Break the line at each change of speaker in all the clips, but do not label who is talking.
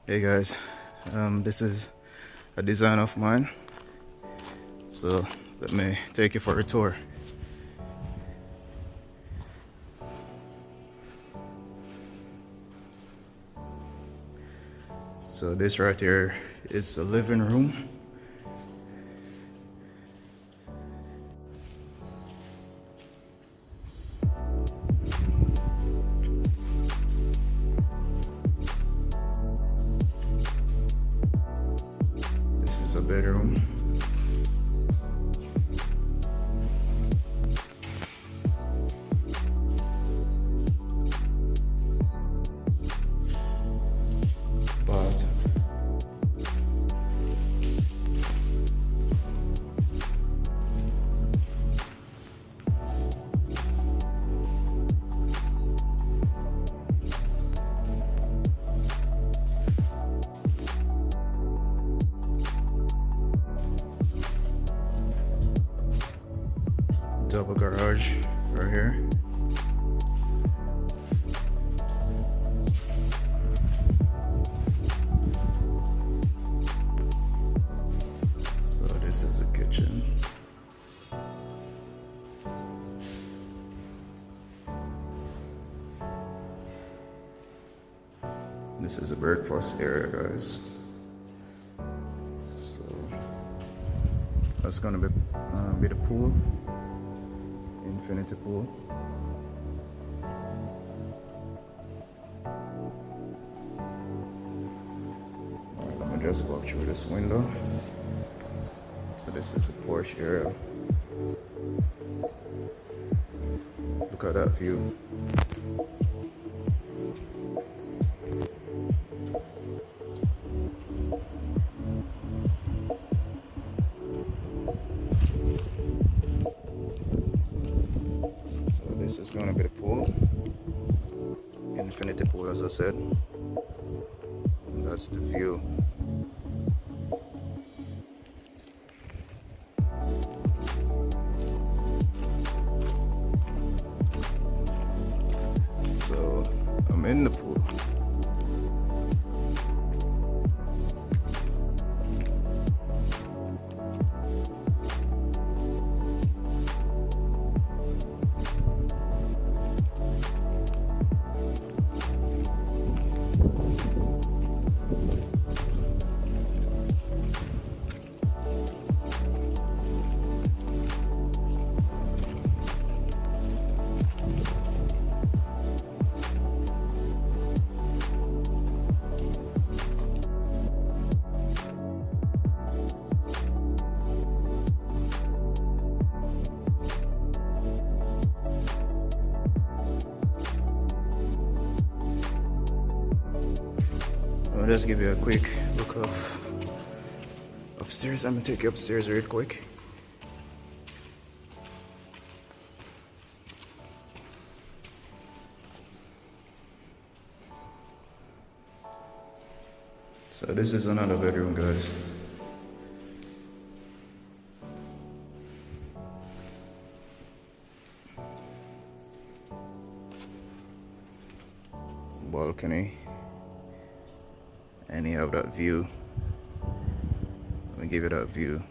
Hey guys, this is a design of mine, so let me take you for a tour. So this right here is a living room. This is a bedroom. Bath. Double garage right here. So this is a kitchen. This is a breakfast area, guys. So that's gonna be the pool, infinity pool. Alright, let me just walk through this window. So this is a porch area. Look at that view. So this is gonna be the pool, infinity pool, as I said. And that's the view. So I'm in the pool. I'll just give you a quick look of upstairs. I'm gonna take you upstairs real quick. So this is another bedroom, guys. Balcony. And you have that view. Let me give you that view.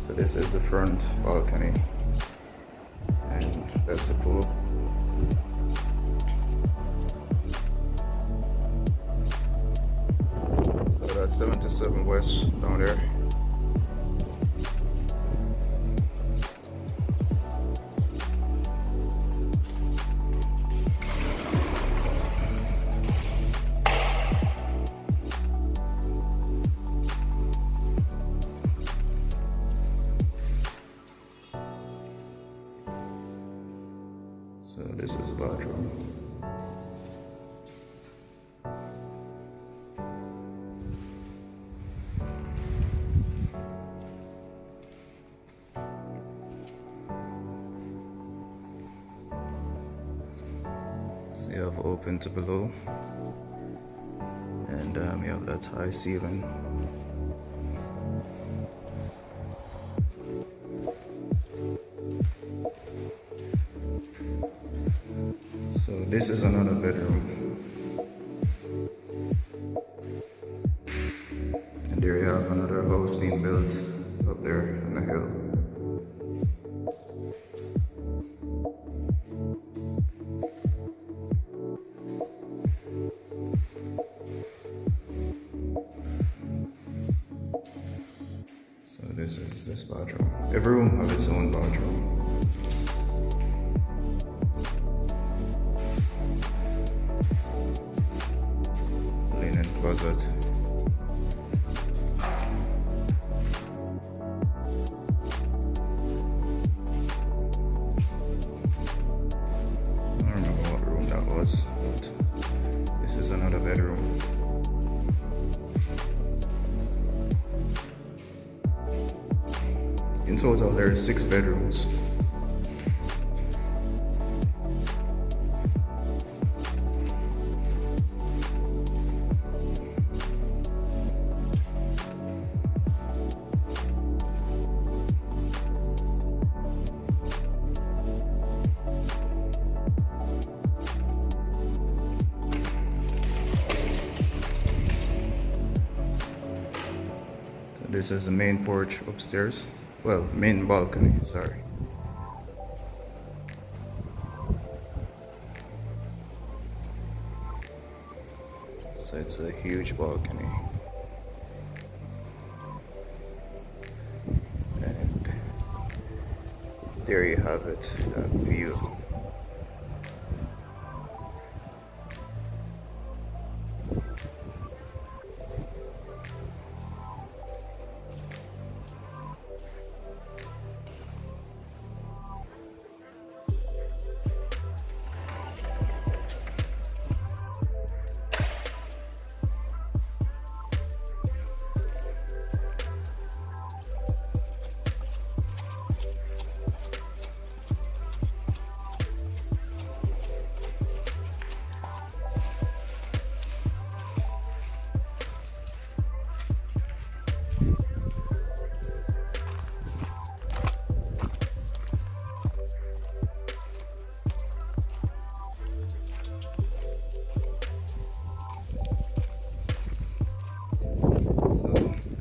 So this is the front balcony, and that's the pool. So that's 77 West down there. So this is the bathroom. you have open to below, and you have that high ceiling. So this is another bedroom, and there you have another house being built up there on the hill. So this is this bathroom. Every room has its own bathroom. Linen closet. I don't know what room that was, but this is another bedroom. In total, there are 6 bedrooms. So this is the main porch upstairs. Well, main balcony, sorry. So it's a huge balcony. And there you have it, that view.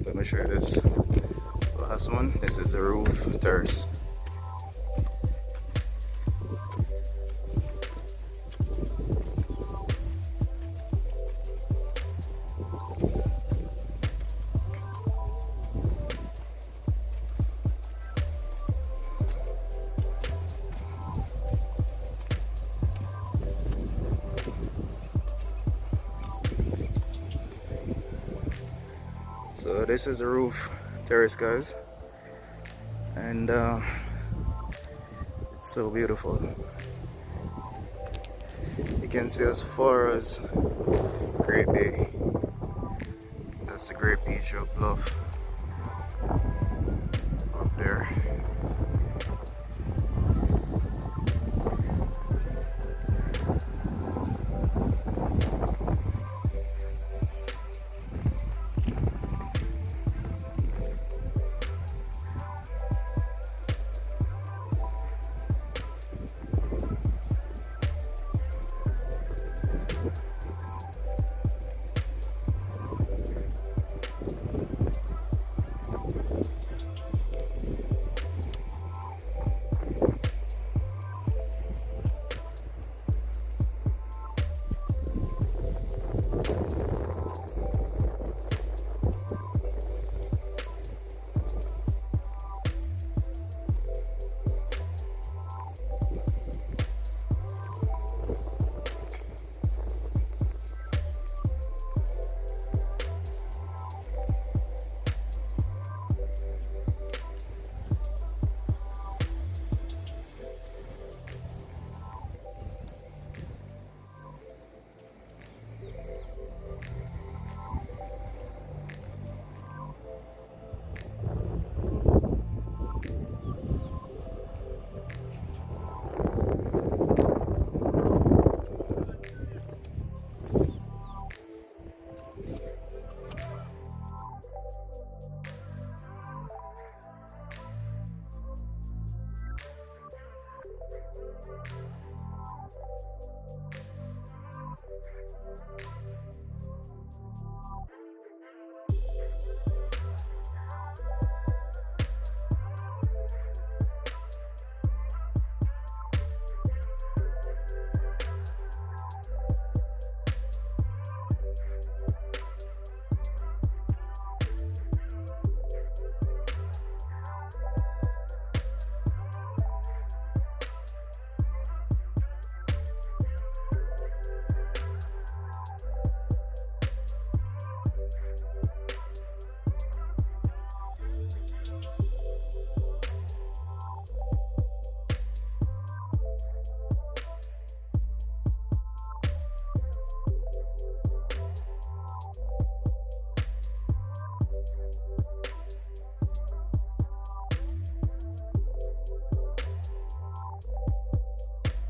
Let me show you this last one. This is the roof terrace. So this is the roof terrace, guys, and it's so beautiful. You can see as far as Great Bay. That's the Great Beach of Bluff up there.